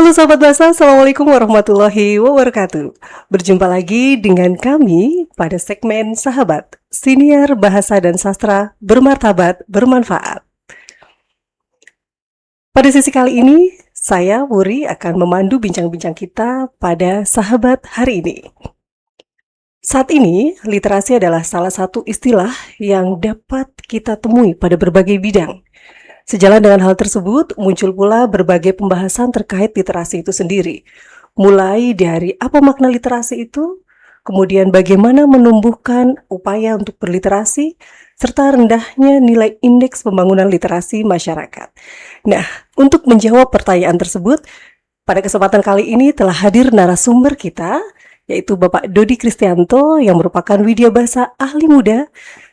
Halo Sahabat Bahasa, Assalamualaikum warahmatullahi wabarakatuh. Berjumpa lagi dengan kami pada segmen Sahabat, Siniar Bahasa dan Sastra Bermartabat Bermanfaat. Pada sesi kali ini, saya Wuri akan memandu bincang-bincang kita pada Sahabat hari ini. Saat ini, literasi adalah salah satu istilah yang dapat kita temui pada berbagai bidang. Sejalan dengan hal tersebut, muncul pula berbagai pembahasan terkait literasi itu sendiri. Mulai dari apa makna literasi itu, kemudian bagaimana menumbuhkan upaya untuk berliterasi, serta rendahnya nilai indeks pembangunan literasi masyarakat. Nah, untuk menjawab pertanyaan tersebut, pada kesempatan kali ini telah hadir narasumber kita, yaitu Bapak Dodi Kristianto yang merupakan widya bahasa ahli muda,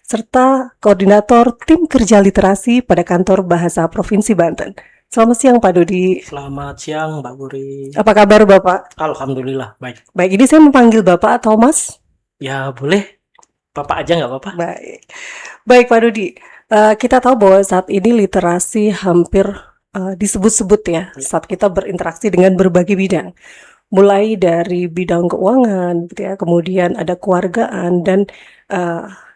serta koordinator tim kerja literasi pada kantor bahasa Provinsi Banten. Selamat siang Pak Dodi. Selamat siang Mbak Guri. Apa kabar Bapak? Alhamdulillah baik. Baik, ini saya memanggil Bapak atau Mas? Ya boleh, Bapak aja nggak apa-apa. Baik Pak Dodi, kita tahu bahwa saat ini literasi hampir disebut-sebut ya, saat kita berinteraksi dengan berbagai bidang. Mulai dari bidang keuangan, gitu ya, kemudian ada keluargaan, dan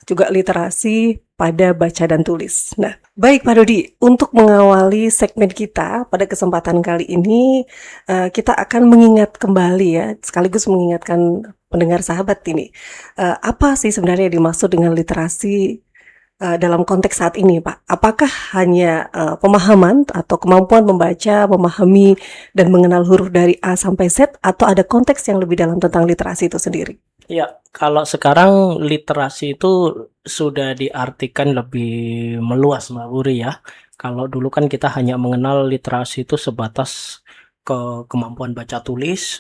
juga literasi pada baca dan tulis. Nah, baik Pak Dodi, untuk mengawali segmen kita pada kesempatan kali ini, kita akan mengingat kembali ya, sekaligus mengingatkan pendengar sahabat ini, apa sih sebenarnya dimaksud dengan literasi dalam konteks saat ini, Pak? Apakah hanya pemahaman atau kemampuan membaca, memahami, dan mengenal huruf dari A sampai Z, atau ada konteks yang lebih dalam tentang literasi itu sendiri? Ya, kalau sekarang literasi itu sudah diartikan lebih meluas Mbak Guri ya. Kalau dulu kan kita hanya mengenal literasi itu sebatas kemampuan baca tulis,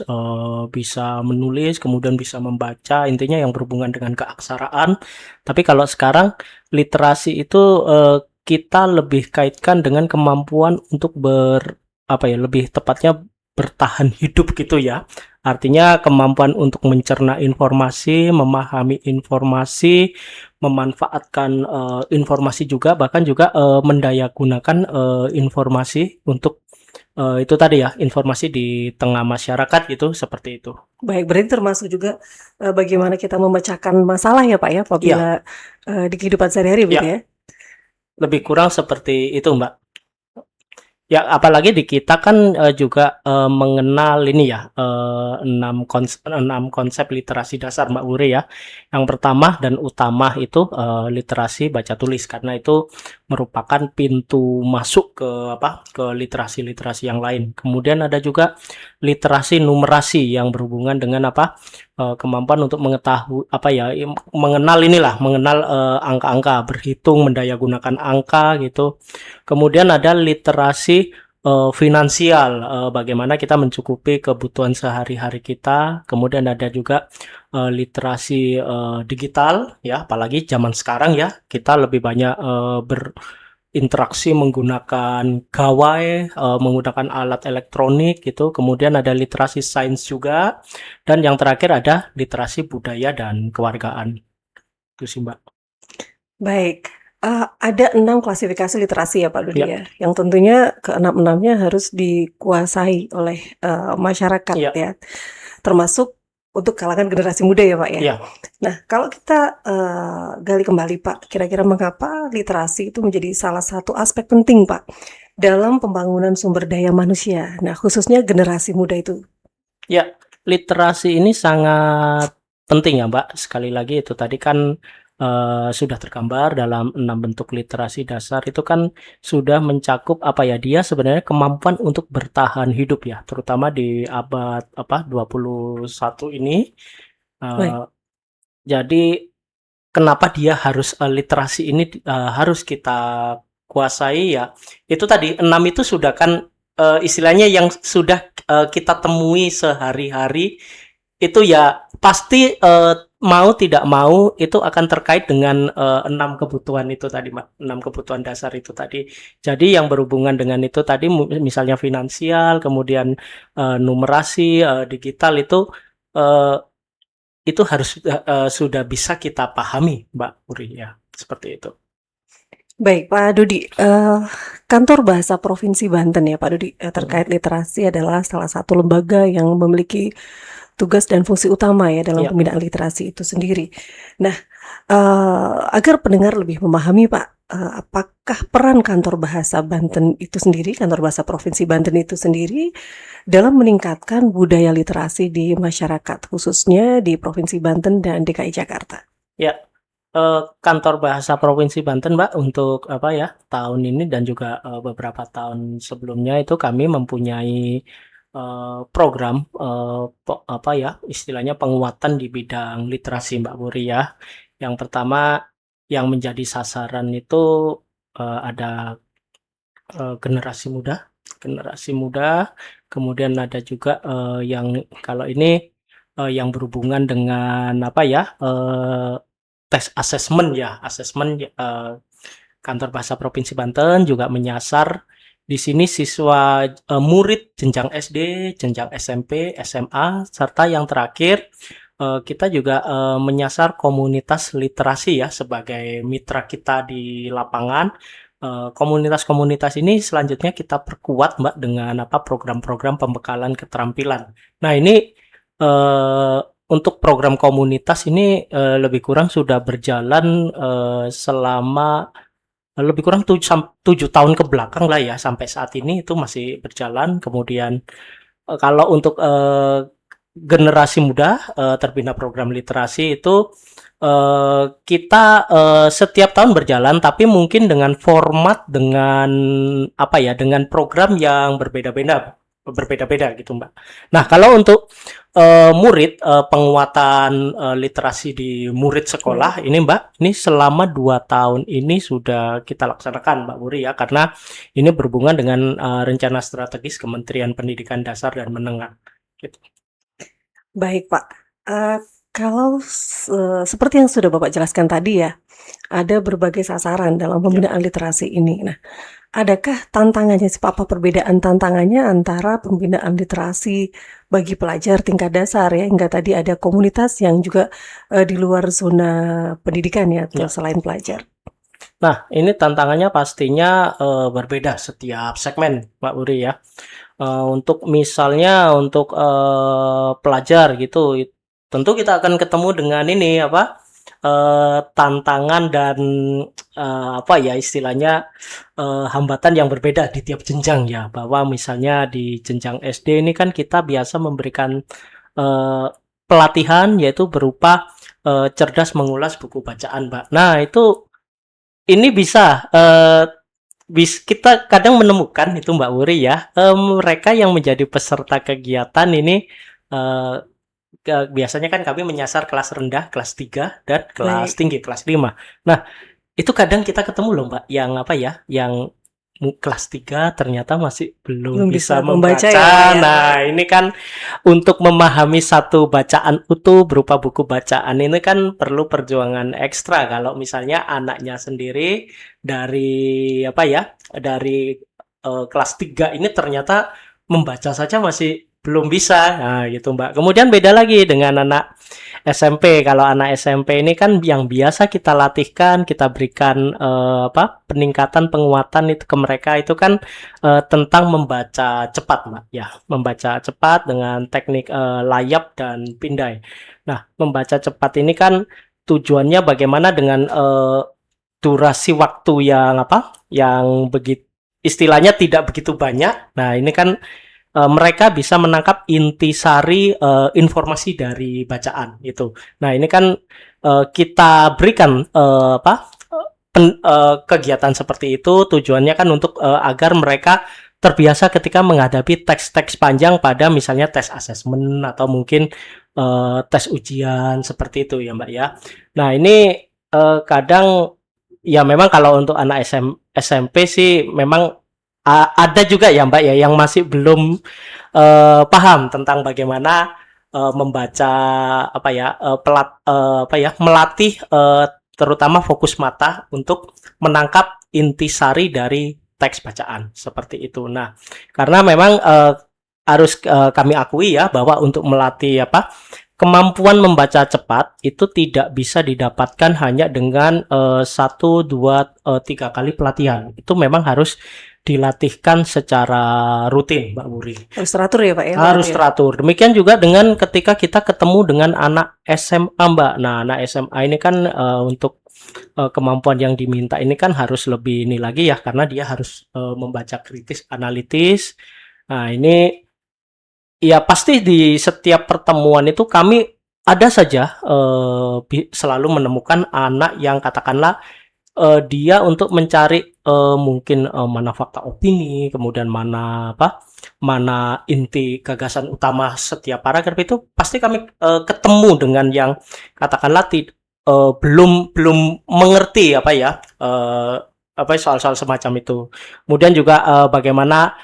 bisa menulis, kemudian bisa membaca, intinya yang berhubungan dengan keaksaraan. Tapi kalau sekarang literasi itu kita lebih kaitkan dengan kemampuan untuk lebih tepatnya bertahan hidup gitu ya. Artinya kemampuan untuk mencerna informasi, memahami informasi, memanfaatkan informasi juga, bahkan juga mendayagunakan informasi untuk itu tadi ya, informasi di tengah masyarakat gitu, seperti itu. Baik, berarti termasuk juga bagaimana kita memecahkan masalah ya Pak ya, apabila di kehidupan sehari-hari begitu ya? Lebih kurang seperti itu Mbak. Ya, apalagi di kita kan juga mengenal ini ya, 6 konsep literasi dasar Mbak Wuri ya. Yang pertama dan utama itu literasi baca tulis, karena itu merupakan pintu masuk ke literasi-literasi yang lain. Kemudian ada juga literasi numerasi yang berhubungan dengan kemampuan untuk mengetahui mengenal angka-angka, berhitung, mendayagunakan angka gitu. Kemudian ada literasi finansial, bagaimana kita mencukupi kebutuhan sehari-hari kita. Kemudian ada juga literasi digital ya, apalagi zaman sekarang ya, kita lebih banyak berinteraksi menggunakan gawai, menggunakan alat elektronik gitu. Kemudian ada literasi sains juga, dan yang terakhir ada literasi budaya dan kewargaan. Itu sih Mbak. Baik, ada 6 klasifikasi literasi ya Pak Dodi Ya. ya, yang tentunya ke-6-6-nya harus dikuasai oleh masyarakat ya, termasuk untuk kalangan generasi muda ya Pak ya. Ya. Nah, kalau kita gali kembali Pak, kira-kira mengapa literasi itu menjadi salah satu aspek penting Pak dalam pembangunan sumber daya manusia, nah khususnya generasi muda itu? Ya, literasi ini sangat penting ya Mbak. Sekali lagi itu tadi kan sudah tergambar dalam 6 bentuk literasi dasar, itu kan sudah mencakup dia sebenarnya kemampuan untuk bertahan hidup ya, terutama di abad 21 ini. Jadi kenapa dia harus literasi ini harus kita kuasai ya. Itu tadi 6 itu sudah kan istilahnya yang sudah kita temui sehari-hari, itu ya pasti mau tidak mau itu akan terkait dengan 6 kebutuhan itu tadi, 6 kebutuhan dasar itu tadi. Jadi yang berhubungan dengan itu tadi, misalnya finansial, kemudian numerasi, digital, itu harus sudah bisa kita pahami Mbak Puri ya, seperti itu. Baik, Pak Dodi, Kantor Bahasa Provinsi Banten ya, Pak Dodi, terkait Mhm. literasi adalah salah satu lembaga yang memiliki tugas dan fungsi utama ya dalam Iya, pembinaan literasi itu sendiri. Nah, agar pendengar lebih memahami, Pak, apakah peran Kantor Bahasa Banten itu sendiri, Kantor Bahasa Provinsi Banten itu sendiri dalam meningkatkan budaya literasi di masyarakat, khususnya di Provinsi Banten dan DKI Jakarta? ya. Kantor Bahasa Provinsi Banten, Mbak, untuk apa ya, tahun ini dan juga, beberapa tahun sebelumnya itu kami mempunyai, program, apa ya, istilahnya penguatan di bidang literasi, Mbak Wuri ya. Yang pertama yang menjadi sasaran itu, ada, generasi muda, kemudian ada juga, yang kalau ini, yang berhubungan dengan apa ya, tes asesmen ya, Kantor Bahasa Provinsi Banten juga menyasar di sini siswa, murid jenjang SD, jenjang SMP, SMA, serta yang terakhir, kita juga, menyasar komunitas literasi ya sebagai mitra kita di lapangan. Komunitas-komunitas ini selanjutnya kita perkuat, Mbak, dengan apa, program-program pembekalan keterampilan. Nah ini, eee, untuk program komunitas ini, lebih kurang sudah berjalan, selama lebih kurang 7 tahun ke belakang lah ya, sampai saat ini itu masih berjalan. Kemudian, kalau untuk, generasi muda, terbina program literasi itu, kita, setiap tahun berjalan, tapi mungkin dengan format, dengan apa ya, dengan program yang berbeda-beda gitu, Mbak. Nah, kalau untuk, murid, penguatan, literasi di murid Baik. sekolah ini, Mbak, ini selama 2 tahun ini sudah kita laksanakan, Mbak Wuri ya, karena ini berhubungan dengan, rencana strategis Kementerian Pendidikan Dasar dan Menengah, gitu. Baik, Pak. Kalau seperti yang sudah Bapak jelaskan tadi ya, ada berbagai sasaran dalam Ya. pembinaan literasi ini. Nah, adakah tantangannya sih, Pak, apa perbedaan tantangannya antara pembinaan literasi bagi pelajar tingkat dasar ya, hingga tadi ada komunitas yang juga, di luar zona pendidikan ya, atau Ya. selain pelajar? Nah, ini tantangannya pastinya, berbeda setiap segmen, Mbak Wuri ya. Untuk misalnya untuk, pelajar gitu, tentu kita akan ketemu dengan ini, apa, tantangan dan, apa ya istilahnya, hambatan yang berbeda di tiap jenjang ya. Bahwa misalnya di jenjang SD ini kan kita biasa memberikan, eee, pelatihan yaitu berupa, cerdas mengulas buku bacaan, Mbak. Nah itu ini bisa, kita kadang menemukan itu Mbak Wuri ya, mereka yang menjadi peserta kegiatan ini, eee, biasanya kan kami menyasar kelas rendah, kelas 3 dan kelas Baik, tinggi, kelas 5. Nah, itu kadang kita ketemu loh Mbak, yang apa ya, yang kelas 3 ternyata masih belum belum bisa bisa membaca ya, Pak, membaca. ya? Nah, ini kan untuk memahami satu bacaan utuh berupa buku bacaan ini kan perlu perjuangan ekstra. Kalau misalnya anaknya sendiri dari apa ya, dari, kelas 3 ini ternyata membaca saja masih belum bisa. Nah, gitu, Mbak. Kemudian beda lagi dengan anak SMP. Kalau anak SMP ini kan yang biasa kita latihkan, kita berikan, apa, peningkatan, penguatan itu ke mereka itu kan, tentang membaca cepat, Mbak, ya. Membaca cepat dengan teknik, layap dan pindai. Nah, membaca cepat ini kan tujuannya bagaimana dengan, durasi waktu yang apa, yang istilahnya tidak begitu banyak. Nah, ini kan, mereka bisa menangkap intisari, informasi dari bacaan itu. Nah, ini kan, kita berikan, apa, kegiatan seperti itu tujuannya kan untuk, agar mereka terbiasa ketika menghadapi teks-teks panjang pada misalnya tes asesmen atau mungkin, tes ujian seperti itu ya, Mbak, ya. Nah, ini, kadang ya memang kalau untuk anak SMP sih memang ada juga ya, Mbak, ya, yang masih belum, paham tentang bagaimana, membaca apa ya, apa ya, melatih, terutama fokus mata untuk menangkap intisari dari teks bacaan, seperti itu. Nah, karena memang, harus, kami akui ya bahwa untuk melatih apa, kemampuan membaca cepat itu tidak bisa didapatkan hanya dengan 1, 2, 3 kali pelatihan. Itu memang harus dilatihkan secara rutin, Mbak Wuri. Harus teratur ya Pak ya? Harus berarti ya? teratur. Demikian juga dengan ketika kita ketemu dengan anak SMA, Mbak. Nah, anak SMA ini kan untuk kemampuan yang diminta ini kan harus lebih ini lagi ya, karena dia harus membaca kritis, analitis. Nah, ini ya pasti di setiap pertemuan itu kami ada saja selalu menemukan anak yang katakanlah dia untuk mencari mungkin mana fakta opini, kemudian mana inti gagasan utama setiap paragraf, itu pasti kami ketemu dengan yang katakanlah belum mengerti soal-soal semacam itu. Kemudian juga bagaimana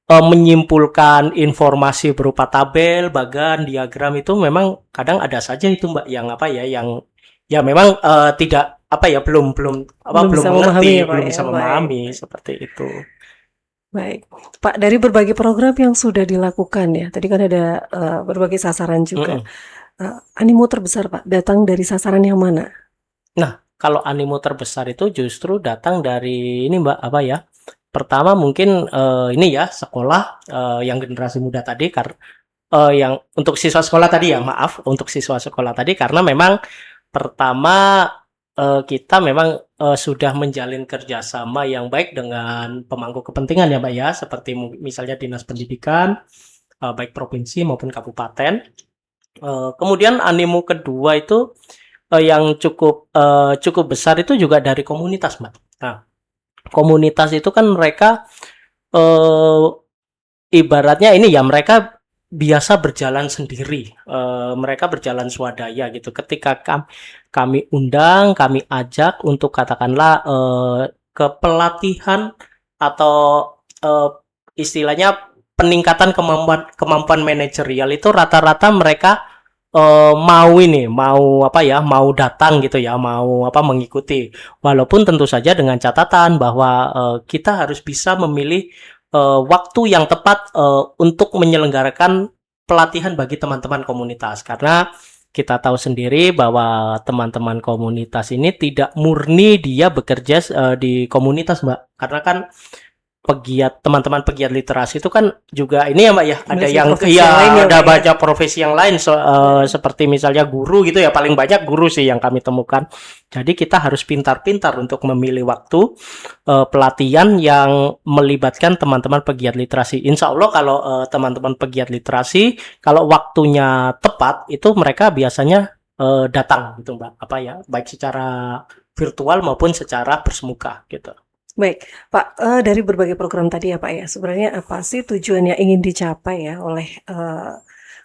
menyimpulkan informasi berupa tabel, bagan, diagram, itu memang kadang ada saja itu Mbak yang yang ya memang tidak belum bisa mengerti, memahami ya Pak belum ya? bisa Baik. memahami seperti itu. Baik, Pak, dari berbagai program yang sudah dilakukan ya, tadi kan ada berbagai sasaran juga. Animo terbesar Pak datang dari sasaran yang mana? Nah, kalau animo terbesar itu justru datang dari ini Mbak, pertama mungkin ini ya, sekolah yang generasi muda tadi, yang untuk siswa sekolah tadi ya, maaf, untuk siswa sekolah tadi, karena memang pertama kita memang sudah menjalin kerjasama yang baik dengan pemangku kepentingan ya Mbak ya, seperti misalnya Dinas Pendidikan, baik provinsi maupun kabupaten. Kemudian animo kedua itu yang cukup besar itu juga dari komunitas Mbak. Nah, komunitas itu kan mereka ibaratnya ini ya, mereka biasa berjalan sendiri, mereka berjalan swadaya gitu. Ketika kami undang, kami ajak untuk katakanlah ke pelatihan atau istilahnya peningkatan kemampuan manajerial, itu rata-rata mereka mau datang gitu ya, mau mengikuti. Walaupun tentu saja dengan catatan bahwa kita harus bisa memilih waktu yang tepat untuk menyelenggarakan pelatihan bagi teman-teman komunitas, karena kita tahu sendiri bahwa teman-teman komunitas ini tidak murni dia bekerja di komunitas Mbak, karena kan teman-teman pegiat literasi itu kan juga ini ya Mbak ya, ada yang ada banyak profesi yang lain, seperti misalnya guru gitu ya, paling banyak guru sih yang kami temukan. Jadi kita harus pintar-pintar untuk memilih waktu pelatihan yang melibatkan teman-teman pegiat literasi. Insya Allah kalau teman-teman pegiat literasi, kalau waktunya tepat, itu mereka biasanya datang gitu Mbak, baik secara virtual maupun secara bersemuka gitu. Baik, Pak, dari berbagai program tadi ya Pak ya, sebenarnya apa sih tujuan yang ingin dicapai ya oleh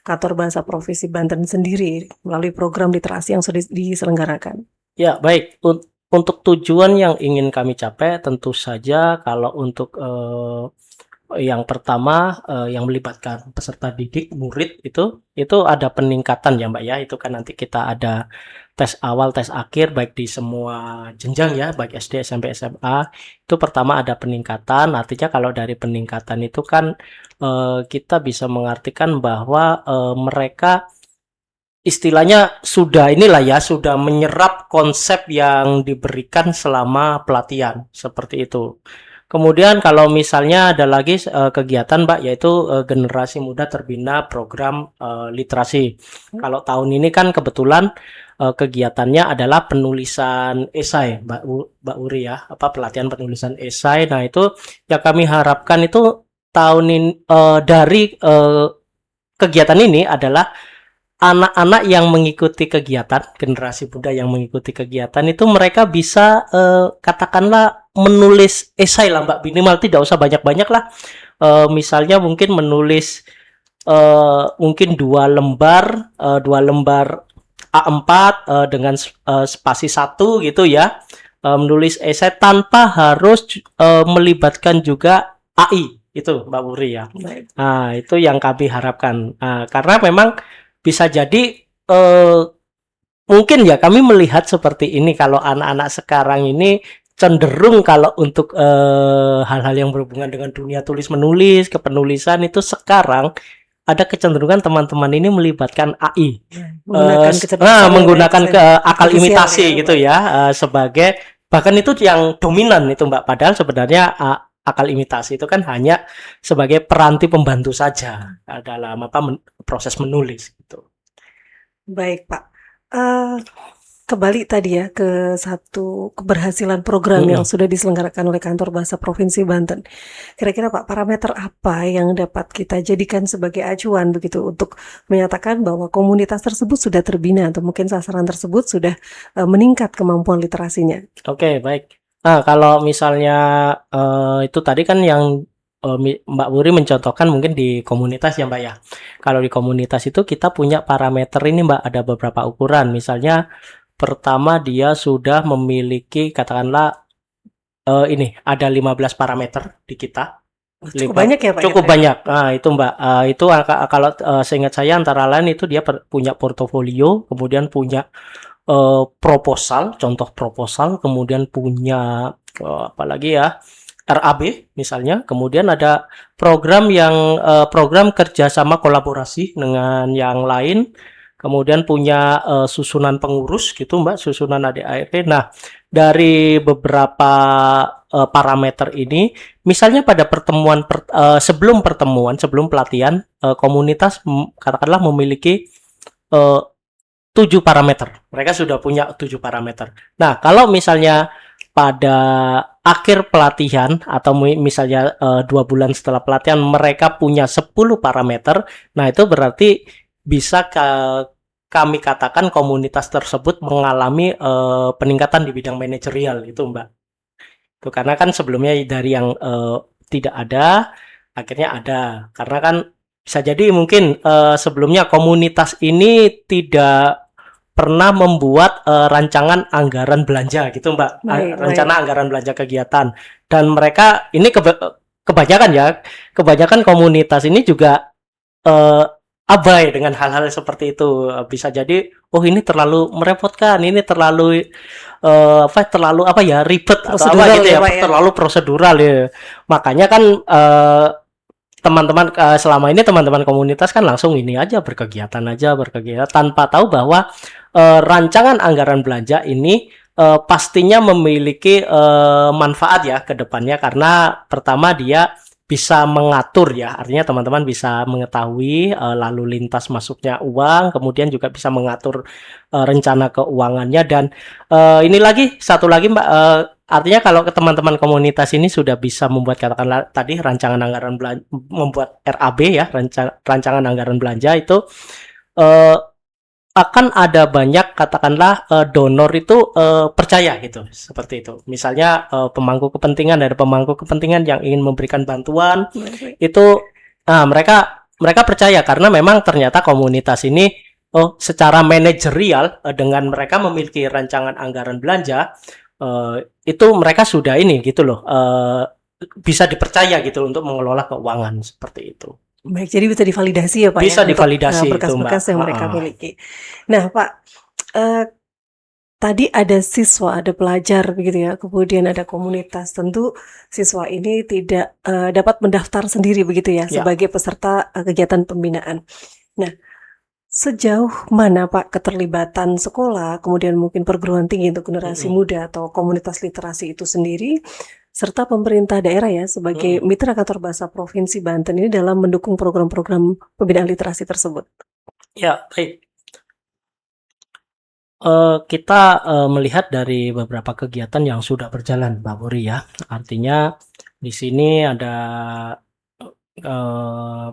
Kantor Bahasa Provinsi Banten sendiri melalui program literasi yang sudah diselenggarakan? Ya, baik. Untuk tujuan yang ingin kami capai, tentu saja kalau untuk yang pertama yang melibatkan peserta didik, murid, itu ada peningkatan ya Mbak ya. Itu kan nanti kita ada tes awal, tes akhir, baik di semua jenjang ya, baik SD, SMP, SMA. Itu pertama ada peningkatan, artinya kalau dari peningkatan itu kan kita bisa mengartikan bahwa mereka istilahnya sudah menyerap konsep yang diberikan selama pelatihan, seperti itu. Kemudian kalau misalnya ada lagi kegiatan Mbak, yaitu generasi muda terbina program literasi. Kalau tahun ini kan kebetulan kegiatannya adalah penulisan esai Mbak Uri ya, pelatihan penulisan esai. Nah, itu yang kami harapkan itu tahun ini dari kegiatan ini adalah anak-anak yang mengikuti kegiatan, generasi muda yang mengikuti kegiatan itu mereka bisa katakanlah menulis esai lah Mbak, minimal tidak usah banyak-banyak lah. Misalnya mungkin menulis mungkin 2 lembar A4 dengan spasi 1 gitu ya. Menulis esai tanpa harus melibatkan juga AI, itu Mbak Wuri ya. Nah, itu yang kami harapkan. Karena memang bisa jadi mungkin ya kami melihat seperti ini, kalau anak-anak sekarang ini cenderung kalau untuk hal-hal yang berhubungan dengan dunia tulis menulis, kepenulisan itu sekarang ada kecenderungan teman-teman ini melibatkan AI, Menggunakan kecerdasan menggunakan ke akal artifisial imitasi ya, gitu ya, sebagai bahkan itu yang dominan itu Mbak. Padahal sebenarnya akal imitasi itu kan hanya sebagai peranti pembantu saja dalam proses menulis gitu. Baik, Pak. Eee, Kembali tadi ya ke satu keberhasilan program yang sudah diselenggarakan oleh Kantor Bahasa Provinsi Banten. Kira-kira Pak, parameter apa yang dapat kita jadikan sebagai acuan begitu untuk menyatakan bahwa komunitas tersebut sudah terbina atau mungkin sasaran tersebut sudah, meningkat kemampuan literasinya? Oke, baik. Nah, kalau misalnya itu tadi kan yang Mbak Wuri mencontohkan mungkin di komunitas ya Mbak ya. Kalau di komunitas itu kita punya parameter ini Mbak, ada beberapa ukuran. Misalnya pertama dia sudah memiliki katakanlah ini ada 15 parameter di kita. Cukup banyak ya Pak ya Cukup ternyata? banyak. Nah, itu Mbak. Itu kalau seingat saya antara lain itu dia punya portofolio, kemudian punya proposal, contoh proposal, kemudian punya apa lagi ya, RAB misalnya, kemudian ada program kerjasama kolaborasi dengan yang lain, kemudian punya susunan pengurus gitu Mbak, susunan ADART. Nah, dari beberapa parameter ini, misalnya pada sebelum pelatihan, komunitas katakanlah memiliki eh, 7 parameter. Mereka sudah punya 7 parameter. Nah, kalau misalnya pada akhir pelatihan atau misalnya 2 bulan setelah pelatihan mereka punya 10 parameter, nah itu berarti bisa kami katakan komunitas tersebut mengalami peningkatan di bidang manajerial itu Mbak. Itu karena kan sebelumnya dari yang tidak ada akhirnya ada. Karena kan bisa jadi mungkin sebelumnya komunitas ini tidak pernah membuat rancangan anggaran belanja gitu Mbak, rencana anggaran belanja kegiatan. Dan mereka ini kebanyakan komunitas ini juga abai dengan hal-hal seperti itu. Bisa jadi oh ini terlalu merepotkan, ini terlalu ribet atau apa gitu ya, terlalu prosedural ya. Makanya kan teman-teman selama ini teman-teman komunitas kan langsung ini aja berkegiatan tanpa tahu bahwa rancangan anggaran belanja ini pastinya memiliki manfaat ya ke depannya, karena pertama dia bisa mengatur ya, artinya teman-teman bisa mengetahui lalu lintas masuknya uang, kemudian juga bisa mengatur rencana keuangannya. Dan ini lagi satu lagi Mbak, artinya kalau ke teman-teman komunitas ini sudah bisa membuat katakanlah tadi rancangan anggaran belanja, membuat RAB ya, rancangan anggaran belanja itu akan ada banyak katakanlah donor itu percaya gitu, seperti itu. Misalnya pemangku kepentingan, ada pemangku kepentingan yang ingin memberikan bantuan itu mereka percaya karena memang ternyata komunitas ini secara manajerial dengan mereka memiliki rancangan anggaran belanja itu mereka sudah ini gitu loh, bisa dipercaya gitu untuk mengelola keuangan seperti itu. Baik, jadi bisa divalidasi ya Pak bisa ya, divalidasi untuk berkas-berkas yang mereka miliki. Nah Pak, tadi ada siswa, ada pelajar begitu ya, kemudian ada komunitas. Tentu siswa ini tidak dapat mendaftar sendiri begitu ya, sebagai peserta kegiatan pembinaan. Nah, sejauh mana Pak keterlibatan sekolah, kemudian mungkin perguruan tinggi untuk generasi muda atau komunitas literasi itu sendiri, serta pemerintah daerah ya sebagai mitra Kantor Bahasa Provinsi Banten ini dalam mendukung program-program pembinaan literasi tersebut? Ya, baik. Kita melihat dari beberapa kegiatan yang sudah berjalan, Mbak Wuri ya. Artinya di sini ada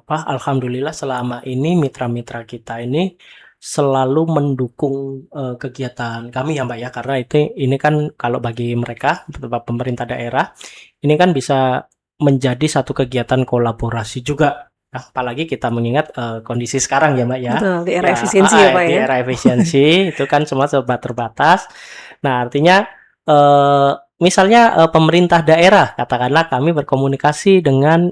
alhamdulillah selama ini mitra-mitra kita ini selalu mendukung kegiatan kami ya Mbak ya, karena ini kan kalau bagi mereka pemerintah daerah ini kan bisa menjadi satu kegiatan kolaborasi juga. Nah, apalagi kita mengingat kondisi sekarang ya Mbak ya. Betul, di era efisiensi ya Pak ya. Di era efisiensi itu kan semua serba terbatas. Nah, artinya misalnya pemerintah daerah, katakanlah kami berkomunikasi dengan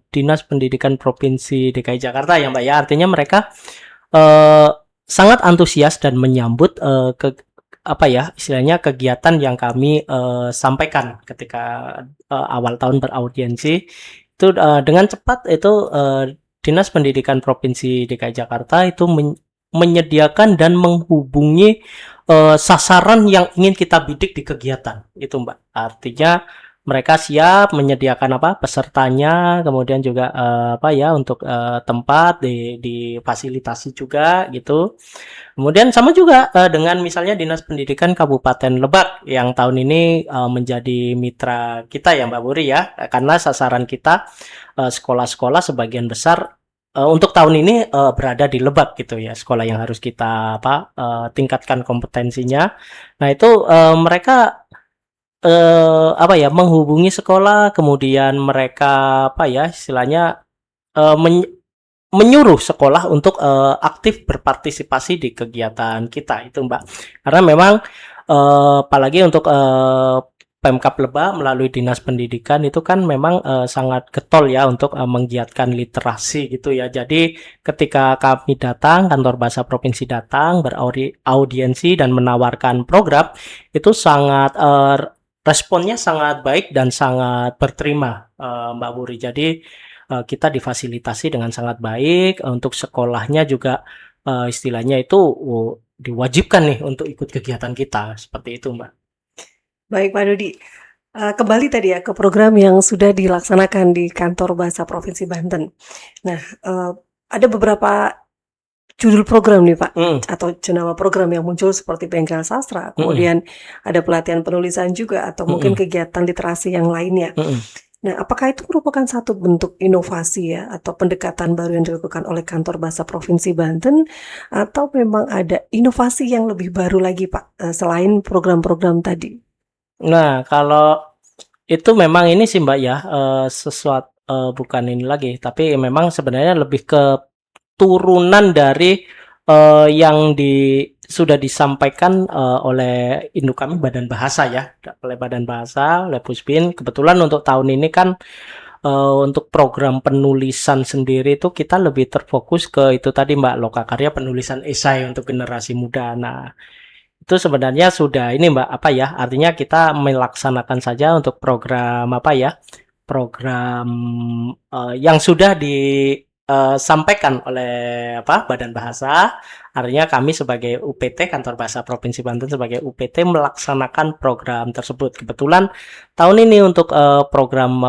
Dinas Pendidikan Provinsi DKI Jakarta ya Mbak ya. Artinya mereka sangat antusias dan menyambut istilahnya kegiatan yang kami sampaikan ketika awal tahun beraudiensi itu dengan cepat itu Dinas Pendidikan Provinsi DKI Jakarta itu menyediakan dan menghubungi sasaran yang ingin kita bidik di kegiatan itu, Mbak. Artinya mereka siap menyediakan pesertanya, kemudian juga untuk tempat difasilitasi juga gitu. Kemudian sama juga dengan misalnya Dinas Pendidikan Kabupaten Lebak yang tahun ini menjadi mitra kita ya Mbak Wuri ya, karena sasaran kita sekolah-sekolah sebagian besar untuk tahun ini berada di Lebak gitu ya, sekolah yang harus kita tingkatkan kompetensinya. Nah itu mereka menghubungi sekolah, kemudian mereka istilahnya menyuruh sekolah untuk aktif berpartisipasi di kegiatan kita itu, Mbak. Karena memang apalagi untuk Pemkab Lebak melalui Dinas Pendidikan itu kan memang sangat getol ya untuk menggiatkan literasi gitu ya. Jadi ketika kami datang, kantor bahasa provinsi datang beraudiensi dan menawarkan program, itu sangat responnya sangat baik dan sangat berterima, Mbak Wuri. Jadi kita difasilitasi dengan sangat baik, untuk sekolahnya juga istilahnya itu diwajibkan nih untuk ikut kegiatan kita, seperti itu, Mbak. Baik Pak Dodi, kembali tadi ya ke program yang sudah dilaksanakan di kantor bahasa Provinsi Banten. Nah, ada beberapa judul program nih Pak, atau jenama program yang muncul seperti Bengkel Sastra, kemudian ada pelatihan penulisan juga, atau mungkin kegiatan literasi yang lainnya. Nah, apakah itu merupakan satu bentuk inovasi ya, atau pendekatan baru yang dilakukan oleh kantor bahasa Provinsi Banten, atau memang ada inovasi yang lebih baru lagi Pak, selain program-program tadi? Nah, kalau itu memang ini sih Mbak ya, sesuatu bukan ini lagi, tapi memang sebenarnya lebih ke turunan dari yang sudah disampaikan oleh induk kami Badan Bahasa ya, oleh Badan Bahasa, oleh Puspin. Kebetulan untuk tahun ini kan untuk program penulisan sendiri itu kita lebih terfokus ke itu tadi Mbak, lokakarya penulisan esai untuk generasi muda. Nah, itu sebenarnya sudah ini Mbak, artinya kita melaksanakan saja untuk program program yang sudah disampaikan oleh Badan Bahasa. Artinya kami sebagai UPT, Kantor Bahasa Provinsi Banten sebagai UPT melaksanakan program tersebut. Kebetulan tahun ini untuk program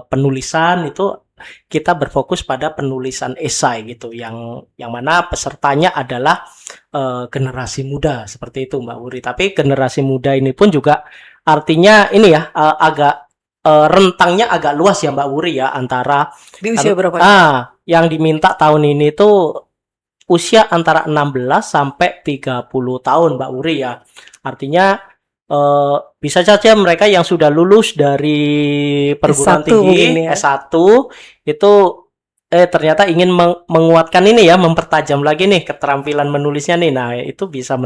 penulisan itu kita berfokus pada penulisan esai gitu, yang mana pesertanya adalah generasi muda, seperti itu Mbak Wuri. Tapi generasi muda ini pun juga artinya ini ya agak rentangnya agak luas ya Mbak Wuri ya, antara Di usia berapa? yang diminta tahun ini tuh usia antara 16 sampai 30 tahun Mbak Wuri ya. Artinya bisa saja mereka yang sudah lulus dari perguruan S1 tinggi ya. S1 itu ternyata ingin menguatkan ini ya, mempertajam lagi nih keterampilan menulisnya nih. Nah, itu bisa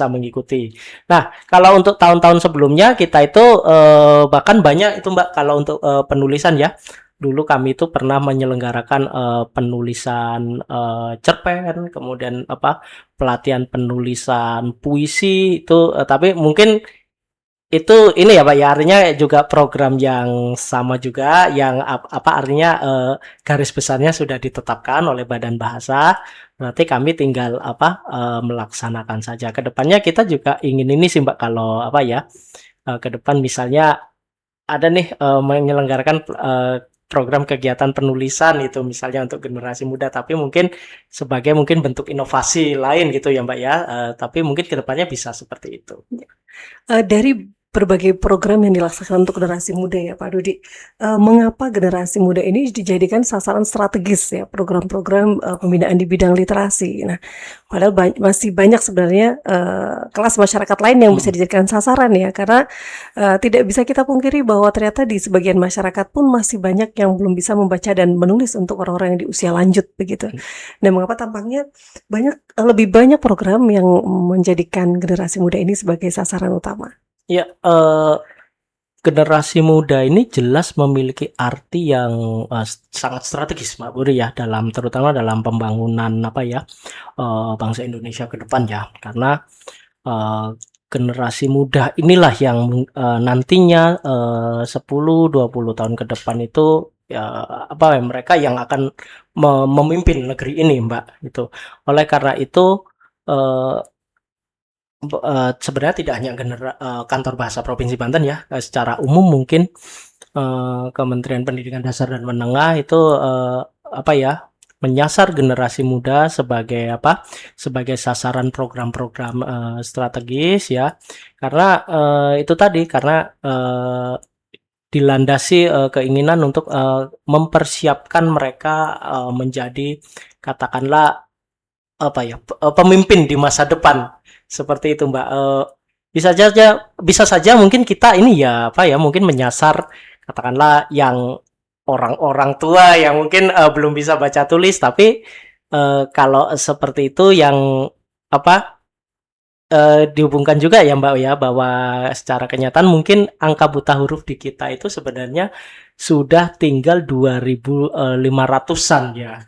mengikuti. Nah, kalau untuk tahun-tahun sebelumnya kita itu bahkan banyak itu Mbak, kalau untuk penulisan ya. Dulu kami itu pernah menyelenggarakan penulisan cerpen, kemudian pelatihan penulisan puisi itu, tapi mungkin itu ini ya Pak ya, artinya juga program yang sama juga, yang artinya garis besarnya sudah ditetapkan oleh Badan Bahasa. Berarti kami tinggal melaksanakan saja. Kedepannya kita juga ingin ini sih Mbak, kalau ke depan misalnya ada nih menyelenggarakan program kegiatan penulisan itu misalnya untuk generasi muda, tapi mungkin sebagai bentuk inovasi lain gitu ya Mbak ya, tapi mungkin kedepannya bisa seperti itu. Dari berbagai program yang dilaksanakan untuk generasi muda ya Pak Dodi, mengapa generasi muda ini dijadikan sasaran strategis ya program-program pembinaan di bidang literasi? Nah, padahal masih banyak sebenarnya kelas masyarakat lain yang bisa dijadikan sasaran ya, karena tidak bisa kita pungkiri bahwa ternyata di sebagian masyarakat pun masih banyak yang belum bisa membaca dan menulis untuk orang-orang yang di usia lanjut begitu. Dan mengapa tampaknya lebih banyak program yang menjadikan generasi muda ini sebagai sasaran utama? Ya, generasi muda ini jelas memiliki arti yang sangat strategis Mbak Puri ya, terutama dalam pembangunan bangsa Indonesia ke depan ya. Karena generasi muda inilah yang nantinya 10-20 tahun ke depan itu mereka yang akan memimpin negeri ini, Mbak, gitu. Oleh karena itu, eee sebenarnya tidak hanya kantor bahasa Provinsi Banten ya, secara umum mungkin, Kementerian Pendidikan Dasar dan Menengah itu, menyasar generasi muda sebagai sasaran program-program, strategis ya. Karena, itu tadi, karena, dilandasi, keinginan untuk, mempersiapkan mereka, menjadi katakanlah pemimpin di masa depan, seperti itu, Mbak. Bisa saja mungkin kita ini ya, mungkin menyasar katakanlah yang orang-orang tua yang mungkin, belum bisa baca tulis, tapi, kalau seperti itu yang apa, dihubungkan juga ya, Mbak, ya, bahwa secara kenyataan mungkin angka buta huruf di kita itu sebenarnya sudah tinggal 2.500-an ya.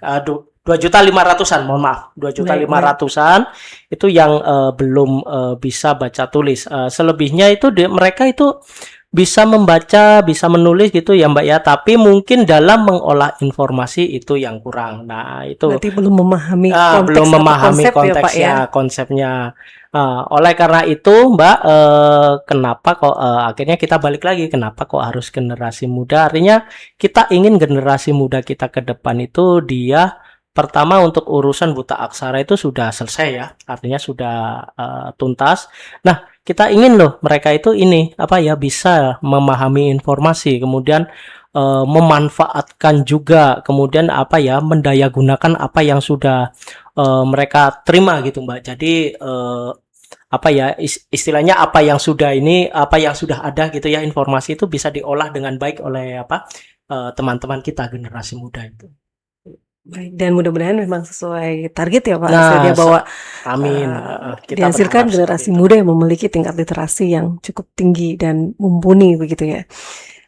2.500.000-an, mohon maaf. Baik, baik. 2.500.000-an itu yang belum bisa baca tulis. Selebihnya itu mereka itu bisa membaca, bisa menulis gitu ya, Mbak, ya, tapi mungkin dalam mengolah informasi itu yang kurang. Nah, itu Berarti belum memahami konteks belum atau memahami konsep ya, Pak, ya? konsepnya. Oleh karena itu, Mbak, kenapa kok akhirnya kita balik lagi, kenapa kok harus generasi muda? Artinya kita ingin generasi muda kita ke depan itu dia pertama untuk urusan buta aksara itu sudah selesai ya, artinya sudah tuntas. Nah, kita ingin loh mereka itu ini bisa memahami informasi, kemudian memanfaatkan juga, kemudian mendayagunakan apa yang sudah mereka terima gitu, Mbak. Jadi istilahnya apa yang sudah ada gitu ya, informasi itu bisa diolah dengan baik oleh teman-teman kita generasi muda itu. Baik, dan mudah-mudahan memang sesuai target ya, Pak, Nah, hasilnya bahwa amin. Kita dihasilkan berharap generasi seperti itu. muda yang memiliki tingkat literasi yang cukup tinggi dan mumpuni begitu ya.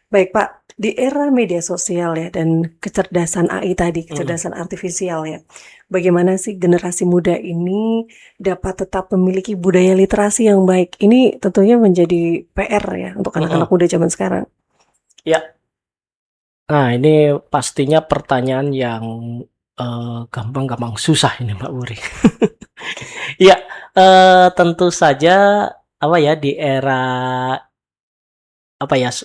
Baik, Pak, di era media sosial ya dan kecerdasan AI tadi, kecerdasan artifisial ya, bagaimana sih generasi muda ini dapat tetap memiliki budaya literasi yang baik? Ini tentunya menjadi PR ya untuk anak-anak muda zaman sekarang. Ya. Nah, ini pastinya pertanyaan yang gampang-gampang susah ini, Mbak Wuri. Iya, tentu saja di era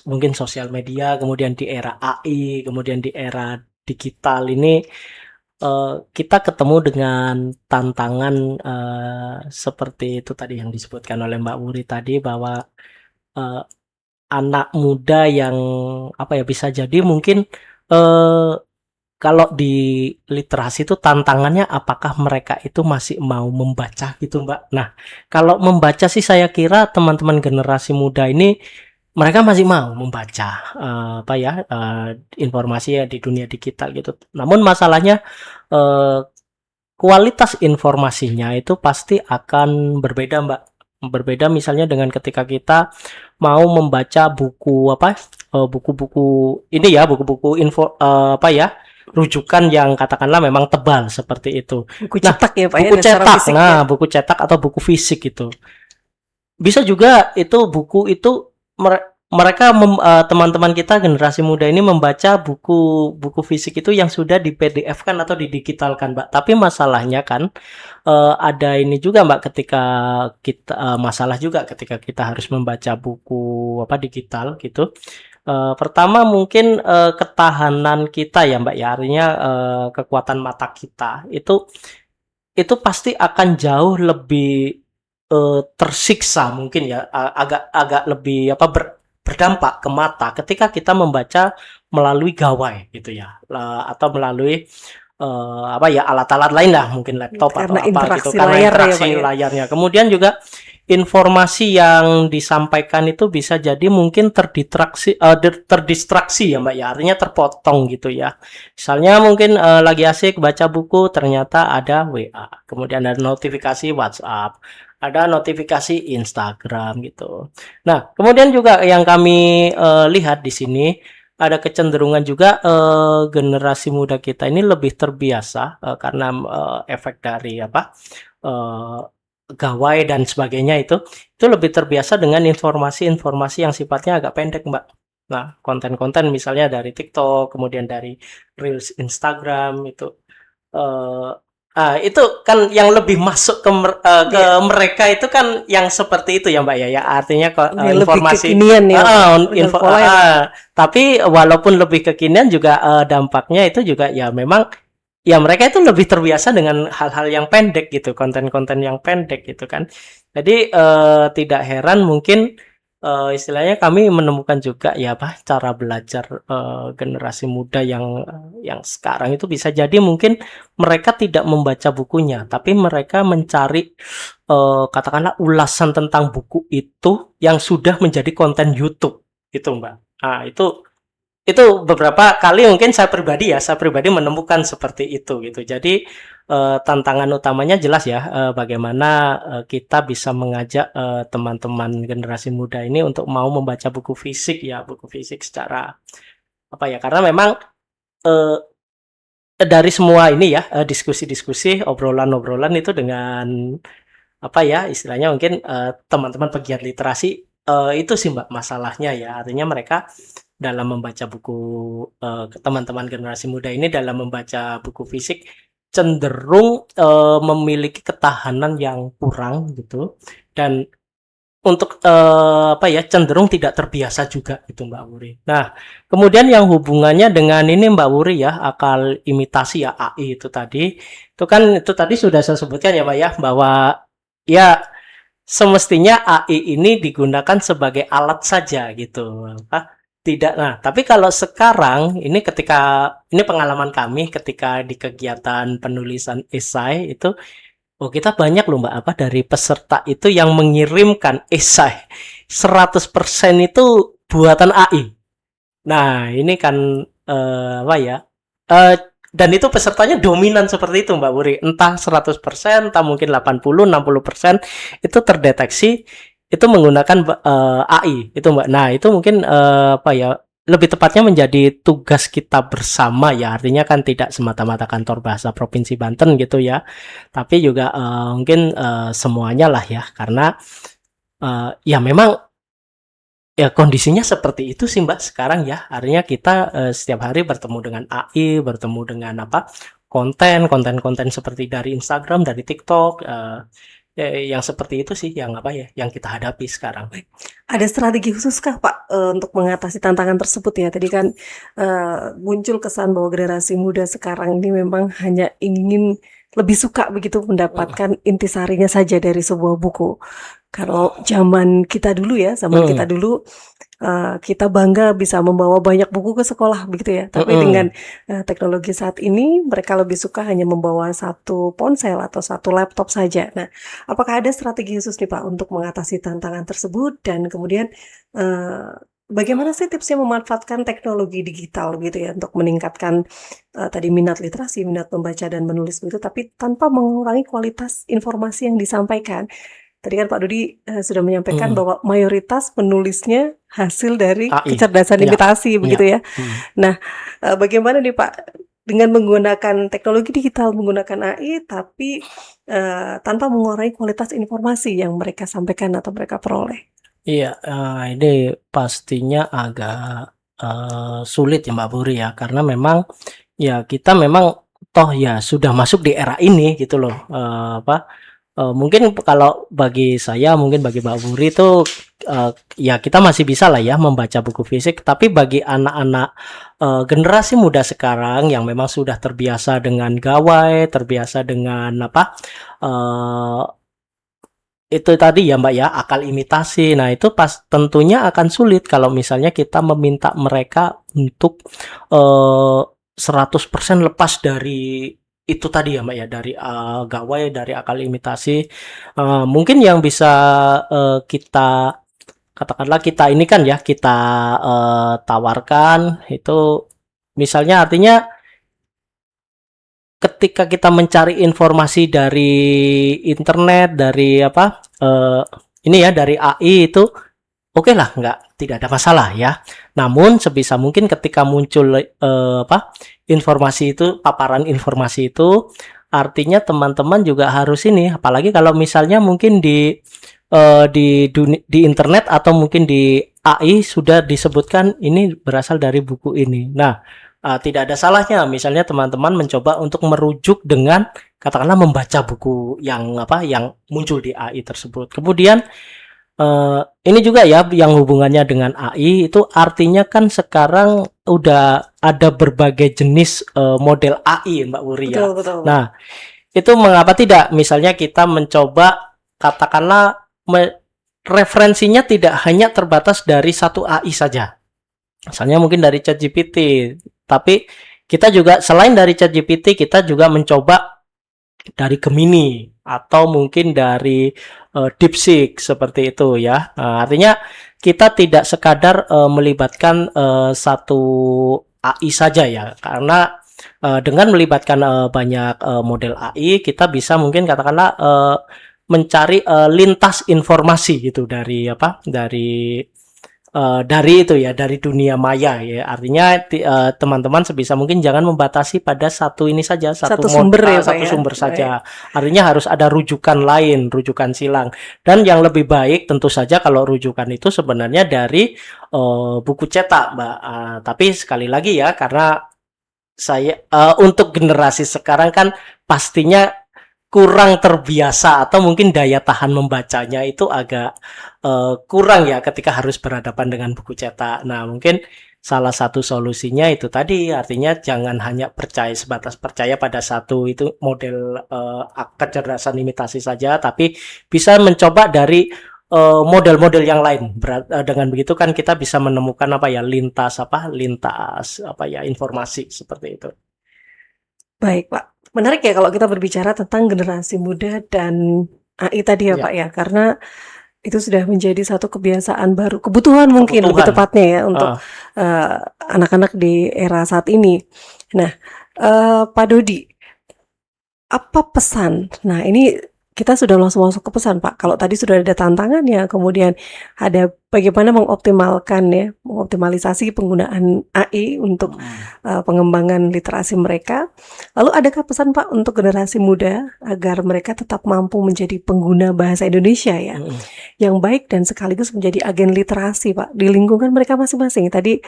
mungkin sosial media, kemudian di era AI, kemudian di era digital ini, kita ketemu dengan tantangan, seperti itu tadi yang disebutkan oleh Mbak Wuri tadi, bahwa eee, anak muda yang bisa jadi mungkin, eee, kalau di literasi itu tantangannya apakah mereka itu masih mau membaca gitu, Mbak. Nah, kalau membaca sih saya kira teman-teman generasi muda ini mereka masih mau membaca, informasi ya di dunia digital gitu. Namun masalahnya, eee, kualitas informasinya itu pasti akan berbeda, Mbak. Berbeda misalnya dengan ketika kita mau membaca buku-buku ini ya, buku-buku rujukan yang katakanlah memang tebal seperti itu. Buku Nah, cetak ya, Pak, ya, buku dan secara cetak, fisik ya. buku cetak atau buku fisik itu. Bisa juga itu buku itu mereka teman-teman kita generasi muda ini membaca buku fisik itu yang sudah di PDF-kan atau didigitalkan, Mbak. Tapi masalahnya kan ada ini juga, Mbak, ketika kita masalah juga ketika kita harus membaca buku digital gitu. Pertama mungkin ketahanan kita ya, Mbak, ya, artinya kekuatan mata kita itu pasti akan jauh lebih tersiksa mungkin ya, agak lebih berdampak ke mata ketika kita membaca melalui gawai gitu ya, atau melalui alat-alat lain lah, mungkin laptop Karena atau apa gitu, interaksi karena layar ya, interaksi Pak, ya. layarnya. Kemudian juga informasi yang disampaikan itu bisa jadi mungkin terdistraksi ya, Mbak, ya, artinya terpotong gitu ya. Misalnya mungkin lagi asik baca buku, ternyata ada WA, kemudian ada notifikasi WhatsApp, ada notifikasi Instagram gitu. Nah, kemudian juga yang kami lihat di sini ada kecenderungan juga generasi muda kita ini lebih terbiasa karena efek dari gawai dan sebagainya itu lebih terbiasa dengan informasi-informasi yang sifatnya agak pendek, Mbak. Nah, konten-konten misalnya dari TikTok, kemudian dari Reels Instagram itu, eee, itu kan yang lebih masuk ke Iya, mereka itu kan yang seperti itu ya, Mbak, ya, artinya yang lebih informasi kekinian ya, Pak, heeh, dengan pola yang tapi walaupun lebih kekinian juga, dampaknya itu juga ya memang ya mereka itu lebih terbiasa dengan hal-hal yang pendek gitu, konten-konten yang pendek gitu kan. Jadi, tidak heran mungkin, istilahnya kami menemukan juga ya apa, cara belajar, generasi muda yang sekarang itu bisa jadi mungkin mereka tidak membaca bukunya, tapi mereka mencari, katakanlah ulasan tentang buku itu yang sudah menjadi konten YouTube, gitu Mbak. Nah, itu beberapa kali mungkin saya pribadi menemukan seperti itu gitu. Jadi, tantangan utamanya jelas ya, bagaimana, kita bisa mengajak, teman-teman generasi muda ini untuk mau membaca buku fisik ya, buku fisik secara apa ya, karena memang, eee, dari semua ini ya, diskusi-diskusi, obrolan-obrolan itu dengan apa ya, istilahnya mungkin, teman-teman pegiat literasi, itu sih Mbak masalahnya ya. Artinya mereka dalam membaca buku, teman-teman generasi muda ini dalam membaca buku fisik cenderung, memiliki ketahanan yang kurang gitu dan untuk, apa ya, cenderung tidak terbiasa juga gitu Mbak Wuri. Nah, kemudian yang hubungannya dengan ini Mbak Wuri ya, akal imitasi ya, AI itu tadi sudah saya sebutkan ya Mbak ya, bahwa ya semestinya AI ini digunakan sebagai alat saja gitu, apa, tidak nah, tapi kalau sekarang ini pengalaman kami ketika di kegiatan penulisan esai itu, oh kita banyak loh Mbak, apa, dari peserta itu yang mengirimkan esai 100% itu buatan AI. Nah, ini kan, apa ya, eee, dan itu pesertanya dominan seperti itu Mbak Wuri, entah 100%, entah mungkin 80-60% itu terdeteksi itu menggunakan, AI itu Mbak. Nah, itu mungkin, apa ya, lebih tepatnya menjadi tugas kita bersama ya, artinya kan tidak semata-mata kantor bahasa Provinsi Banten gitu ya, tapi juga, mungkin, semuanya lah ya, karena, ya memang ya kondisinya seperti itu sih Mbak sekarang ya. Artinya kita, setiap hari bertemu dengan AI, bertemu dengan apa, konten-konten seperti dari Instagram, dari TikTok, yang seperti itu sih yang apa ya, yang kita hadapi sekarang. ada strategi khusus kah Pak, untuk mengatasi tantangan tersebut ya? Tadi kan, muncul kesan bahwa generasi muda sekarang ini memang hanya ingin lebih suka begitu Mhm, mendapatkan intisarinya saja dari sebuah buku. Kalau zaman kita dulu ya, zaman kita mhm, dulu, kita bangga bisa membawa banyak buku ke sekolah begitu ya. Tapi dengan, mhm. teknologi saat ini mereka lebih suka hanya membawa satu ponsel atau satu laptop saja. Nah, apakah ada strategi khusus nih Pak untuk mengatasi tantangan tersebut dan kemudian, eee, bagaimana sih tipsnya memanfaatkan teknologi digital gitu ya untuk meningkatkan, tadi minat literasi, minat membaca dan menulis begitu, tapi tanpa mengurangi kualitas informasi yang disampaikan? Tadi kan Pak Dudi, sudah menyampaikan Mhm, bahwa mayoritas penulisnya hasil dari AI. kecerdasan Ya, imitasi ya, begitu ya. mhm. Nah, bagaimana nih Pak dengan menggunakan teknologi digital, menggunakan AI tapi, tanpa mengurangi kualitas informasi yang mereka sampaikan atau mereka peroleh? Iya, ini pastinya agak, sulit ya Mbak Puri ya, karena memang ya kita memang toh ya sudah masuk di era ini gitu loh, apa, mungkin kalau bagi saya, mungkin bagi Mbak Puri itu, eee, ya kita masih bisa lah ya membaca buku fisik, tapi bagi anak-anak, generasi muda sekarang yang memang sudah terbiasa dengan gawai, terbiasa dengan apa, eee itu tadi ya, Mbak, ya, akal imitasi. Nah, itu tentunya akan sulit kalau misalnya kita meminta mereka untuk, 100% lepas dari itu tadi ya, Mbak, ya, dari, gawai, dari akal imitasi. Mungkin yang bisa, kita katakanlah kita ini kan ya, kita, tawarkan itu misalnya artinya ketika kita mencari informasi dari internet, dari apa, ini ya, dari AI itu oke lah, tidak ada masalah ya. Namun sebisa mungkin ketika muncul, apa, informasi itu, paparan informasi itu, artinya teman-teman juga harus ini, apalagi kalau misalnya mungkin di internet atau mungkin di AI sudah disebutkan ini berasal dari buku ini. Nah, tidak ada salahnya misalnya teman-teman mencoba untuk merujuk dengan katakanlah membaca buku yang yang muncul di AI tersebut. Kemudian ini juga ya yang hubungannya dengan AI itu artinya kan sekarang udah ada berbagai jenis model AI Mbak Wuri ya. Betul, betul. Nah, itu mengapa tidak misalnya kita mencoba katakanlah referensinya tidak hanya terbatas dari satu AI saja. Misalnya mungkin dari ChatGPT, tapi kita juga selain dari ChatGPT kita juga mencoba dari Gemini atau mungkin dari DeepSeek seperti itu ya. Artinya kita tidak sekadar melibatkan satu AI saja ya, karena dengan melibatkan banyak model AI kita bisa mungkin katakanlah mencari lintas informasi gitu dari dari itu ya, dari dunia maya ya. Artinya teman-teman sebisa mungkin jangan membatasi pada satu ini saja, Satu sumber ya, Pak satu ya. sumber saja. Artinya harus ada rujukan lain, rujukan silang. Dan yang lebih baik tentu saja kalau rujukan itu sebenarnya dari buku cetak, Mbak. Tapi sekali lagi ya, karena saya untuk generasi sekarang kan pastinya kurang terbiasa atau mungkin daya tahan membacanya itu agak kurang ya ketika harus berhadapan dengan buku cetak. Nah, mungkin salah satu solusinya itu tadi, artinya jangan hanya sebatas percaya pada satu itu model kecerdasan imitasi saja, tapi bisa mencoba dari model-model yang lain. Dengan begitu kan kita bisa menemukan lintas informasi seperti itu. Baik, Pak. Menarik ya kalau kita berbicara tentang generasi muda dan AI tadi ya, Ya. Pak ya, karena itu sudah menjadi satu kebiasaan baru, kebutuhan mungkin lebih Kebutuhan. tepatnya ya untuk anak-anak di era saat ini. Nah, Pak Dodi, apa pesan? Nah, ini kita sudah langsung masuk ke pesan, Pak. Kalau tadi sudah ada tantangannya, kemudian ada bagaimana mengoptimalisasi penggunaan AI untuk pengembangan literasi mereka. Lalu adakah pesan, Pak, untuk generasi muda agar mereka tetap mampu menjadi pengguna bahasa Indonesia ya, yang baik dan sekaligus menjadi agen literasi, Pak, di lingkungan mereka masing-masing. Tadi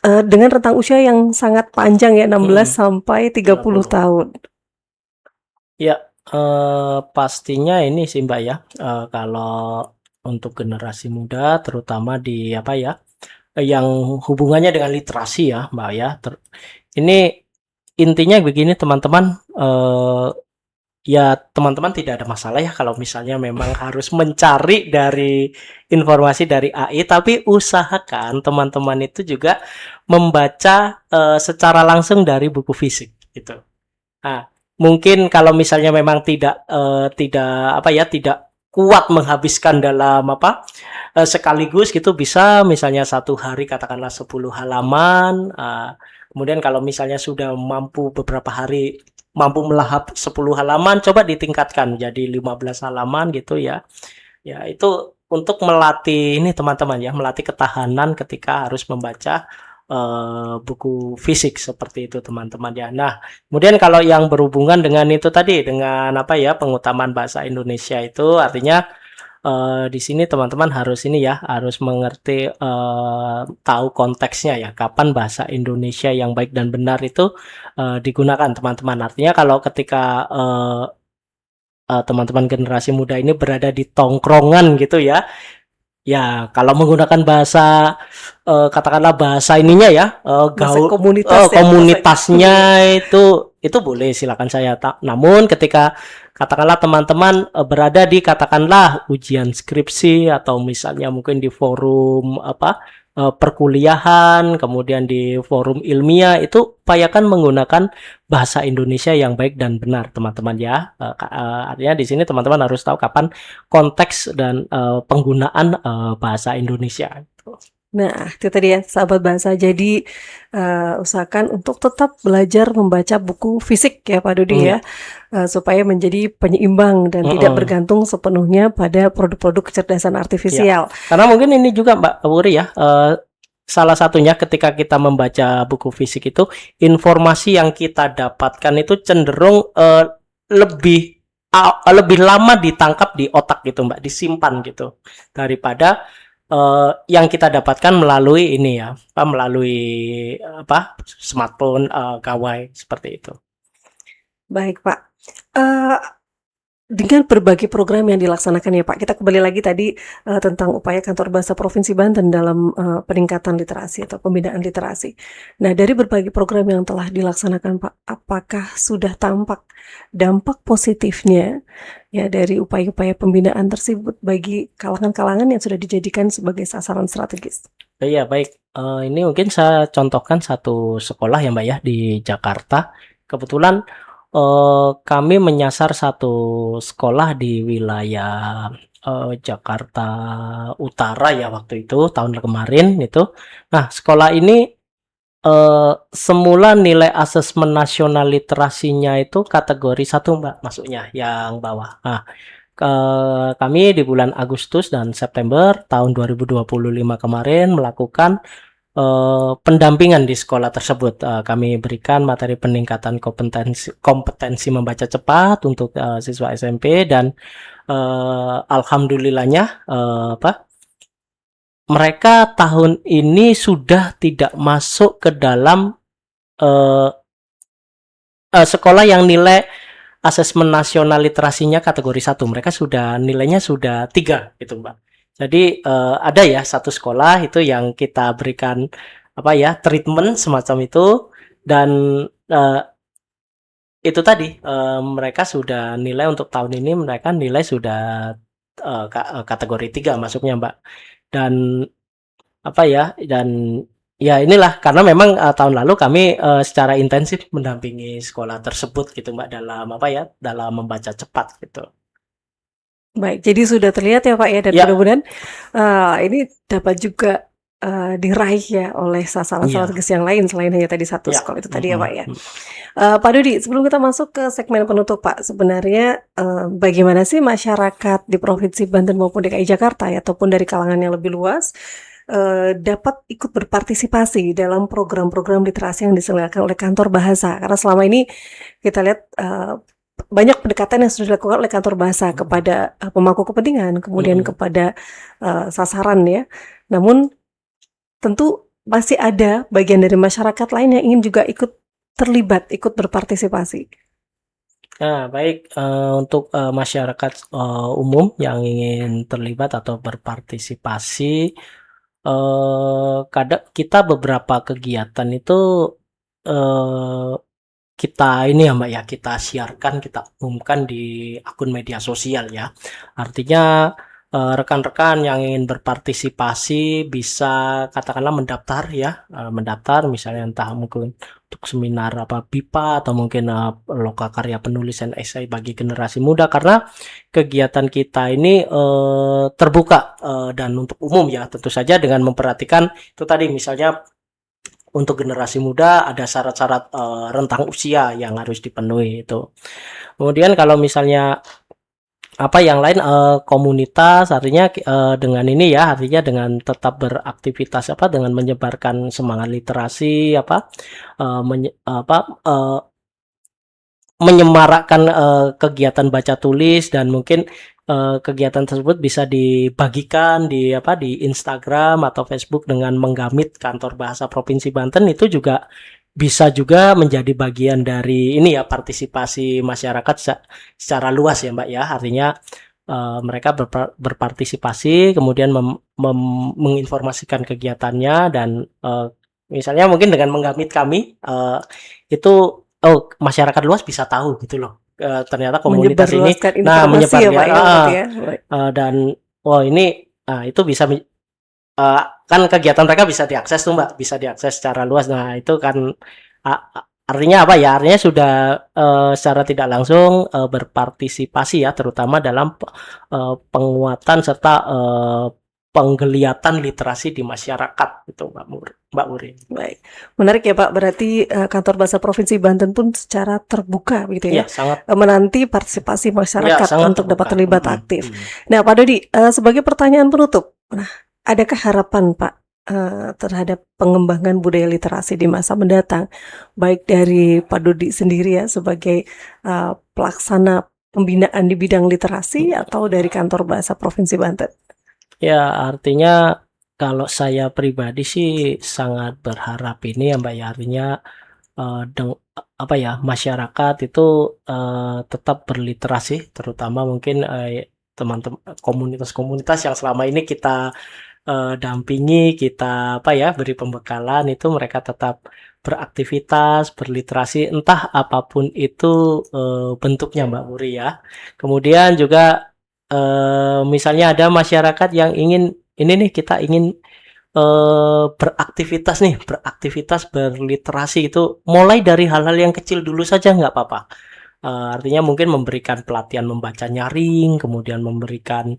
dengan rentang usia yang sangat panjang ya, 16 sampai 30 tahun. Ya, pastinya ini sih Mbak ya, kalau untuk generasi muda terutama di yang hubungannya dengan literasi ya Mbak ya. Ini intinya begini teman-teman, ya teman-teman tidak ada masalah ya kalau misalnya memang harus mencari dari informasi dari AI, tapi usahakan teman-teman itu juga membaca secara langsung dari buku fisik gitu. Nah, mungkin kalau misalnya memang tidak kuat menghabiskan dalam sekaligus gitu, bisa misalnya satu hari katakanlah 10 halaman. Kemudian kalau misalnya sudah mampu beberapa hari mampu melahap 10 halaman, coba ditingkatkan jadi 15 halaman gitu ya. Ya, itu untuk melatih ini teman-teman ya, melatih ketahanan ketika harus membaca buku fisik seperti itu teman-teman ya. Nah, kemudian kalau yang berhubungan dengan itu tadi, dengan pengutamaan bahasa Indonesia itu artinya di sini teman-teman harus harus mengerti tahu konteksnya ya, kapan bahasa Indonesia yang baik dan benar itu digunakan teman-teman. Artinya kalau ketika teman-teman generasi muda ini berada di tongkrongan gitu ya, ya kalau menggunakan bahasa katakanlah bahasa ininya ya, gaul komunitasnya itu boleh, silakan saya. Namun ketika katakanlah teman-teman berada di katakanlah ujian skripsi atau misalnya mungkin di forum perkuliahan, kemudian di forum ilmiah, itu upayakan menggunakan bahasa Indonesia yang baik dan benar teman-teman ya. Artinya di sini teman-teman harus tahu kapan konteks dan penggunaan bahasa Indonesia. Nah, itu tadi ya, sahabat bahasa. Jadi usahakan untuk tetap belajar membaca buku fisik ya, Pak Dodi ya, supaya menjadi penyeimbang dan tidak bergantung sepenuhnya pada produk-produk kecerdasan artifisial. Ya. Karena mungkin ini juga Mbak Wuri ya, salah satunya ketika kita membaca buku fisik itu, informasi yang kita dapatkan itu cenderung lebih lama ditangkap di otak gitu Mbak, disimpan gitu, daripada yang kita dapatkan melalui ini ya, melalui smartphone, gawai seperti itu. Baik, Pak. Eh, Dengan berbagai program yang dilaksanakan ya Pak, kita kembali lagi tadi tentang upaya Kantor Bahasa Provinsi Banten dalam peningkatan literasi atau pembinaan literasi. Nah, dari berbagai program yang telah dilaksanakan Pak, apakah sudah tampak dampak positifnya ya dari upaya-upaya pembinaan tersebut bagi kalangan-kalangan yang sudah dijadikan sebagai sasaran strategis? Iya, baik. Ini mungkin saya contohkan satu sekolah ya Mbak ya di Jakarta. Kebetulan kami menyasar satu sekolah di wilayah Jakarta Utara ya waktu itu tahun kemarin itu. Nah, sekolah ini semula nilai asesmen nasional literasinya itu kategori 1 Mbak, masuknya yang bawah. Nah, kami di bulan Agustus dan September tahun 2025 kemarin melakukan pendampingan di sekolah tersebut. Kami berikan materi peningkatan kompetensi membaca cepat untuk siswa SMP dan alhamdulillahnya mereka tahun ini sudah tidak masuk ke dalam sekolah yang nilai asesmen nasional literasinya kategori 1. Mereka sudah nilainya sudah 3 gitu, Mbak. Jadi ada ya satu sekolah itu yang kita berikan treatment semacam itu, dan itu tadi mereka sudah nilai untuk tahun ini mereka nilai sudah kategori 3 masuknya, Mbak. Dan dan ya inilah karena memang tahun lalu kami secara intensif mendampingi sekolah tersebut gitu Mbak dalam membaca cepat gitu. Baik, jadi sudah terlihat ya Pak ya, dan Ya. mudah-mudahan ini dapat juga diraih ya oleh sasaran strategis yang lain selain hanya tadi satu sekolah itu tadi ya Pak ya. Pak Dodi, sebelum kita masuk ke segmen penutup Pak, sebenarnya bagaimana sih masyarakat di Provinsi Banten maupun DKI Jakarta ya, ataupun dari kalangan yang lebih luas dapat ikut berpartisipasi dalam program-program literasi yang diselenggarakan oleh Kantor Bahasa? Karena selama ini kita lihat banyak pendekatan yang sudah dilakukan oleh Kantor Bahasa kepada pemangku kepentingan, kemudian kepada sasaran ya. Namun tentu masih ada bagian dari masyarakat lain yang ingin juga ikut terlibat, ikut berpartisipasi. Nah, baik, untuk masyarakat umum yang ingin terlibat atau berpartisipasi, kadang kita beberapa kegiatan itu kita ini ya Mbak ya, kita siarkan, kita umumkan di akun media sosial ya. Artinya rekan-rekan yang ingin berpartisipasi bisa katakanlah mendaftar ya, mendaftar misalnya entah mungkin untuk seminar BIPA atau mungkin lokakarya penulisan esai bagi generasi muda, karena kegiatan kita ini terbuka dan untuk umum ya, tentu saja dengan memperhatikan itu tadi misalnya untuk generasi muda ada syarat-syarat rentang usia yang harus dipenuhi itu. Kemudian kalau misalnya yang lain komunitas, artinya dengan ini ya, artinya dengan tetap beraktivitas dengan menyebarkan semangat literasi menyemarakkan kegiatan baca tulis, dan mungkin kegiatan tersebut bisa dibagikan di Instagram atau Facebook dengan menggamit Kantor Bahasa Provinsi Banten. Itu juga bisa juga menjadi bagian dari ini ya, partisipasi masyarakat secara luas ya Mbak ya. Artinya mereka berpartisipasi, kemudian menginformasikan kegiatannya, dan misalnya mungkin dengan menggamit kami itu masyarakat luas bisa tahu gitu loh. Ternyata komunitas ini dan ini itu bisa kan kegiatan mereka bisa diakses tuh Mbak, bisa diakses secara luas. Nah, itu kan artinya artinya sudah secara tidak langsung berpartisipasi ya, terutama dalam penguatan serta penggeliatan literasi di masyarakat itu Mbak Uri. Baik, menarik ya Pak. Berarti Kantor Bahasa Provinsi Banten pun secara terbuka begitu ya, sangat menanti partisipasi masyarakat untuk terbuka, dapat terlibat aktif. Nah Pak Dodi, sebagai pertanyaan penutup, adakah harapan Pak terhadap pengembangan budaya literasi di masa mendatang, baik dari Pak Dodi sendiri ya sebagai pelaksana pembinaan di bidang literasi atau dari Kantor Bahasa Provinsi Banten? Ya, artinya kalau saya pribadi sih sangat berharap ini ya, Mbak, ya, artinya, apa ya, masyarakat itu, tetap berliterasi, terutama mungkin, komunitas-komunitas yang selama ini kita, dampingi, kita, apa ya, beri pembekalan, itu mereka tetap beraktivitas, berliterasi, entah apapun itu, bentuknya, Mbak Wuri, ya. Kemudian juga, misalnya ada masyarakat yang ingin ini nih, kita ingin, beraktivitas berliterasi itu mulai dari hal-hal yang kecil dulu saja nggak apa-apa. Artinya mungkin memberikan pelatihan membaca nyaring, kemudian memberikan,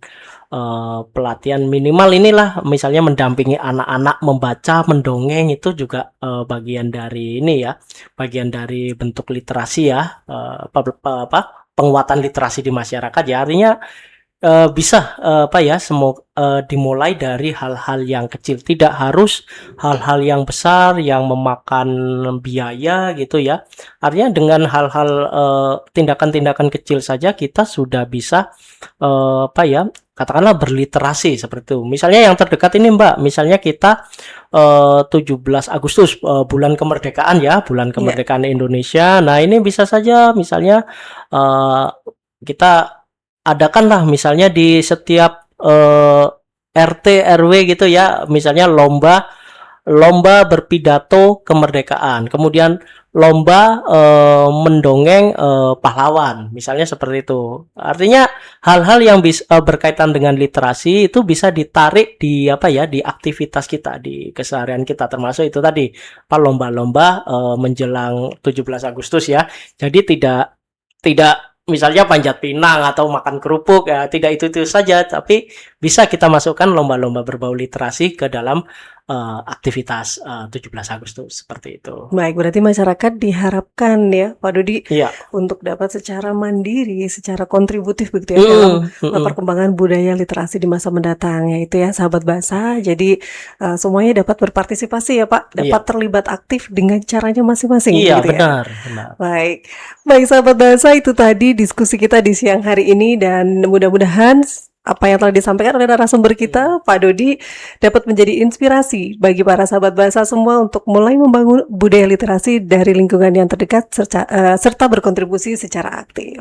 pelatihan minimal inilah, misalnya mendampingi anak-anak membaca, mendongeng, itu juga, bagian dari ini ya, bagian dari bentuk literasi ya, penguatan literasi di masyarakat ya. Artinya bisa, apa ya, dimulai dari hal-hal yang kecil, tidak harus hal-hal yang besar yang memakan biaya gitu ya. Artinya dengan hal-hal, tindakan-tindakan kecil saja kita sudah bisa, apa ya, katakanlah berliterasi seperti itu. Misalnya yang terdekat ini, Mbak, misalnya kita, 17 Agustus, bulan kemerdekaan ya, bulan Iya. kemerdekaan Indonesia. Nah, ini bisa saja misalnya, eee, kita adakanlah misalnya di setiap, RT, RW gitu ya, misalnya lomba lomba berpidato kemerdekaan, kemudian lomba, mendongeng, pahlawan, misalnya seperti itu. Artinya hal-hal yang berkaitan dengan literasi itu bisa ditarik di apa ya, di aktivitas kita, di keseharian kita, termasuk itu tadi, apa, lomba-lomba, menjelang 17 Agustus ya. Jadi tidak tidak misalnya panjat pinang atau makan kerupuk ya, tidak itu-itu saja, tapi bisa kita masukkan lomba-lomba berbau literasi ke dalam, aktivitas, 17 Agustus, seperti itu. Baik, berarti masyarakat diharapkan ya, Pak Dodi, Iya. untuk dapat secara mandiri, secara kontributif begitu ya dalam Mhm. perkembangan budaya literasi di masa mendatang, yaitu ya sahabat bahasa. Jadi semuanya dapat berpartisipasi ya Pak, dapat Iya. terlibat aktif dengan caranya masing-masing Iya, begitu ya. benar benar. Baik, baik sahabat bahasa, itu tadi diskusi kita di siang hari ini dan mudah-mudahan apa yang telah disampaikan oleh narasumber kita, Pak Dodi, dapat menjadi inspirasi bagi para sahabat bahasa semua untuk mulai membangun budaya literasi dari lingkungan yang terdekat serta berkontribusi secara aktif.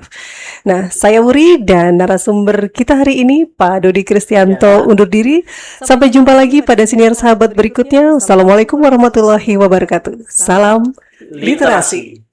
Nah, saya Wuri dan narasumber kita hari ini, Pak Dodi Kristianto, Ya. undur diri. Sampai jumpa lagi pada siniar sahabat berikutnya. Assalamualaikum warahmatullahi wabarakatuh. Salam literasi.